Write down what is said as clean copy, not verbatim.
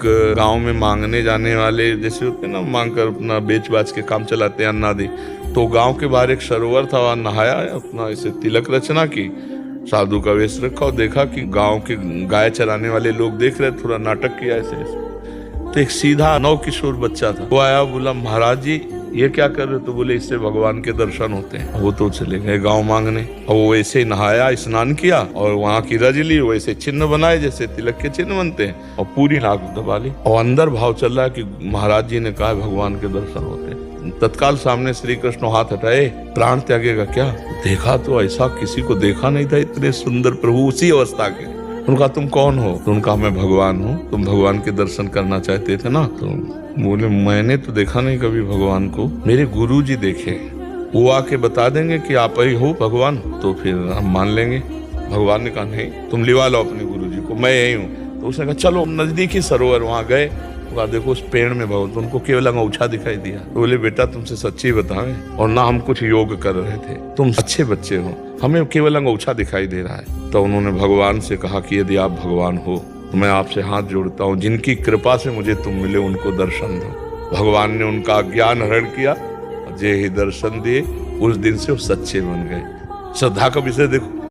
गांव में मांगने जाने वाले जैसे होते हैं ना, मांग कर अपना बेच बाच के काम चलाते हैं अन्नादि, तो गांव के बाहर एक सरोवर था, वहां नहाया, अपना ऐसे तिलक रचना की, साधु का वेश रखा और देखा कि गांव के गाय चराने वाले लोग देख रहे, थोड़ा नाटक किया ऐसे ऐसे। तो एक सीधा नौ किशोर बच्चा था, वो आया, बोला महाराज जी ये क्या कर रहे हो? तो बोले इससे भगवान के दर्शन होते हैं। वो तो चले गए गांव मांगने, और वो वैसे नहाया, स्नान किया और वहां की रज ली, वैसे चिन्ह बनाए जैसे तिलक के चिन्ह बनते हैं, और पूरी नाक दबा ली। और अंदर भाव चल रहा है कि महाराज जी ने कहा भगवान के दर्शन होते हैं। तत्काल सामने श्री कृष्ण हाथ हटाए, प्राण त्यागेगा क्या? देखा तो ऐसा किसी को देखा नहीं था, इतने सुंदर प्रभु उसी अवस्था के। उनका तुम कौन हो? तो उनका मैं भगवान हूँ। तुम भगवान के दर्शन करना चाहते थे ना? तो बोले मैंने तो देखा नहीं कभी भगवान को, मेरे गुरु जी देखे, वो आके बता देंगे कि आप ही हो भगवान, तो फिर हम मान लेंगे। भगवान ने कहा नहीं, तुम लिवा लो अपने गुरु जी को, मैं यही हूँ। तो उसने कहा चलो नजदीकी सरोवर, वहां गए, देखो उस पेड़ में भगवान, तो उनको केवल अंगूठा दिखाई दिया। तो बोले बेटा तुमसे सच्ची बताएं, और ना हम कुछ योग कर रहे थे, तुम अच्छे बच्चे हो, हमें केवल अंगूठा दिखाई दे रहा है। तो उन्होंने भगवान से कहा कि यदि आप भगवान हो तो मैं आपसे हाथ जोड़ता हूँ, जिनकी कृपा से मुझे तुम मिले उनको दर्शन दो। भगवान ने उनका ज्ञान हरण किया, जे ही दर्शन दिए, उस दिन से वो सच्चे बन गए। श्रद्धा का विषय देखो।